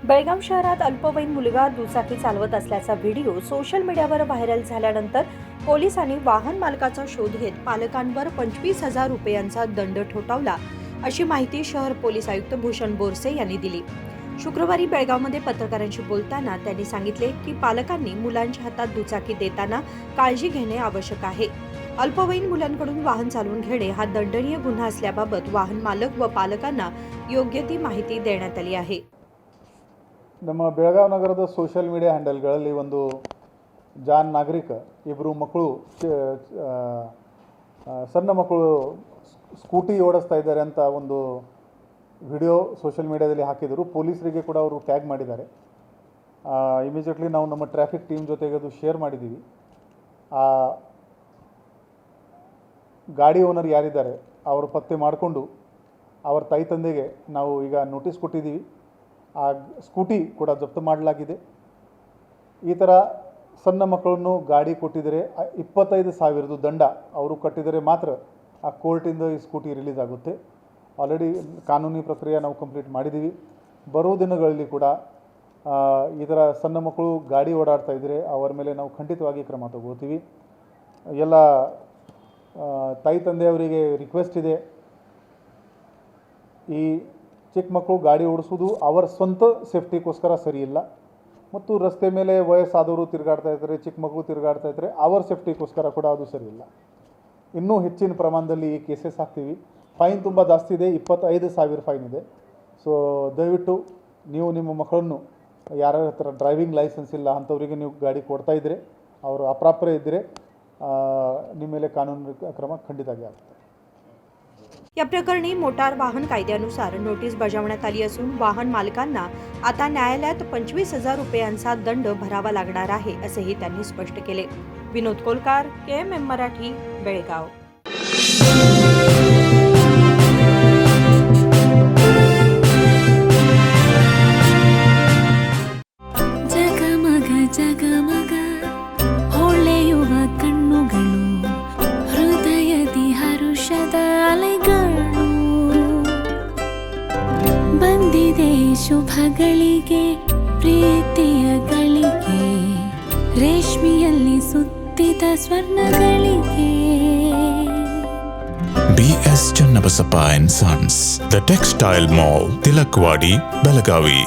बेळगाव शहरात अल्पवयीन मुलगा दुचाकी चालवत असल्याचा व्हिडिओ सोशल मीडियावर व्हायरल झाल्यानंतर पोलिसांनी वाहन मालकाचा शोध घेत पालकांवर 25,000 रुपयांचा दंड ठोठावला, अशी माहिती शहर पोलीस आयुक्त भूषण बोरसे यांनी दिली. शुक्रवारी बेळगावमध्ये पत्रकारांशी बोलताना त्यांनी सांगितले की पालकांनी मुलांच्या हातात दुचाकी देताना काळजी घेणे आवश्यक आहे. अल्पवयीन मुलांकडून वाहन चालवून घेणे हा दंडनीय गुन्हा असल्याबाबत वाहन मालक व पालकांना योग्य ती माहिती देण्यात आली आहे. ನಮ್ಮ ಬೆಳಗಾವಿ ನಗರದ ಸೋಷಿಯಲ್ ಮೀಡಿಯಾ ಹ್ಯಾಂಡಲ್ಗಳಲ್ಲಿ ಒಂದು ಜಾನ್ ನಾಗರಿಕ ಇಬ್ಬರು ಮಕ್ಕಳು ಸಣ್ಣ ಮಕ್ಕಳು ಸ್ಕೂಟಿ ಓಡಿಸ್ತಾ ಇದ್ದಾರೆ ಅಂತ ಒಂದು ವಿಡಿಯೋ ಸೋಷಿಯಲ್ ಮೀಡಿಯಾದಲ್ಲಿ ಹಾಕಿದರು. ಪೊಲೀಸರಿಗೆ ಕೂಡ ಅವರು ಟ್ಯಾಗ್ ಮಾಡಿದ್ದಾರೆ. ಇಮಿಡಿಯೇಟ್ಲಿ ನಾವು ನಮ್ಮ ಟ್ರಾಫಿಕ್ ಟೀಮ್ ಜೊತೆಗೆ ಅದು ಶೇರ್ ಮಾಡಿದ್ದೀವಿ. ಗಾಡಿ ಓನರ್ ಯಾರಿದ್ದಾರೆ ಅವರು ಪತ್ತೆ ಮಾಡಿಕೊಂಡು ಅವರ ತಾಯಿ ತಂದೆಗೆ ನಾವು ಈಗ ನೋಟಿಸ್ ಕೊಟ್ಟಿದ್ದೀವಿ. ಆ ಸ್ಕೂಟಿ ಕೂಡ ಜಪ್ತು ಮಾಡಲಾಗಿದೆ. ಈ ಥರ ಸಣ್ಣ ಮಕ್ಕಳನ್ನು ಗಾಡಿ ಕೊಟ್ಟಿದ್ದರೆ 25,000 ದಂಡ ಅವರು ಕಟ್ಟಿದರೆ ಮಾತ್ರ ಆ ಕೋರ್ಟಿಂದ ಈ ಸ್ಕೂಟಿ ರಿಲೀಸ್ ಆಗುತ್ತೆ. ಆಲ್ರೆಡಿ ಕಾನೂನಿ ಪ್ರಕ್ರಿಯೆ ನಾವು ಕಂಪ್ಲೀಟ್ ಮಾಡಿದ್ದೀವಿ. ಬರೋ ದಿನಗಳಲ್ಲಿ ಕೂಡ ಈ ಥರ ಸಣ್ಣ ಮಕ್ಕಳು ಗಾಡಿ ಓಡಾಡ್ತಾ ಇದ್ದರೆ ಅವರ ಮೇಲೆ ನಾವು ಖಂಡಿತವಾಗಿ ಕ್ರಮ ತಗೋತೀವಿ. ಎಲ್ಲ ತಾಯಿ ತಂದೆಯವರಿಗೆ ರಿಕ್ವೆಸ್ಟ್ ಇದೆ, ಈ ಚಿಕ್ಕ ಮಕ್ಕಳು ಗಾಡಿ ಓಡಿಸೋದು ಅವರ ಸ್ವಂತ ಸೇಫ್ಟಿಗೋಸ್ಕರ ಸರಿ ಇಲ್ಲ. ಮತ್ತು ರಸ್ತೆ ಮೇಲೆ ವಯಸ್ಸಾದವರು ತಿರುಗಾಡ್ತಾ ಇದ್ದಾರೆ, ಚಿಕ್ಕ ಮಕ್ಕಳು ತಿರುಗಾಡ್ತಾ ಇದ್ದರೆ ಅವರ ಸೇಫ್ಟಿಗೋಸ್ಕರ ಕೂಡ ಅದು ಸರಿ ಇಲ್ಲ. ಇನ್ನೂ ಹೆಚ್ಚಿನ ಪ್ರಮಾಣದಲ್ಲಿ ಈ ಕೇಸಸ್ ಆಗ್ತೀವಿ. ಫೈನ್ ತುಂಬ ಜಾಸ್ತಿ ಇದೆ, 25,000 ಫೈನ್ ಇದೆ. ಸೊ ದಯವಿಟ್ಟು ನೀವು ನಿಮ್ಮ ಮಕ್ಕಳನ್ನು ಯಾರ ಹತ್ರ ಡ್ರೈವಿಂಗ್ ಲೈಸೆನ್ಸ್ ಇಲ್ಲ ಅಂಥವರಿಗೆ ನೀವು ಗಾಡಿ ಕೊಡ್ತಾ ಇದ್ದರೆ, ಅವರು ಅಪ್ರಾಪ್ಯ ಇದ್ದರೆ ನಿಮ್ಮ ಮೇಲೆ ಕಾನೂನು ಕ್ರಮ ಖಂಡಿತವಾಗಿ ಆಗುತ್ತೆ. या प्रकरणी मोटार वाहन कायद्यानुसार नोटीस बजावण्यात आली असून वाहन मालकांना आता न्यायालयात 25,000 रुपयांचा दंड भरावा लागणार आहे, असेही त्यांनी स्पष्ट केले. विनोद कोलकार, KMM मराठी, बेळगाव. ಜಗಮಗ ಜಗಮಗ ಹೊಳೆಯುವ ಕಣ್ಣುಗಳು, ಹೃದಯದಿ ಹರುಷದ ಅಲೆಗಳು, ಬಂದಿದೆ ಶುಭಗಳಿಗೆ ಪ್ರೀತಿಯ ಗಳಿಗೆ, ರೇಷ್ಮೆಯಲ್ಲಿ ಸುತ್ತಿದ ಸ್ವರ್ಣಗಳಿಗೆ. BS Channabasappa and Sons, The Textile Mall, Tilakvadi, Belagavi.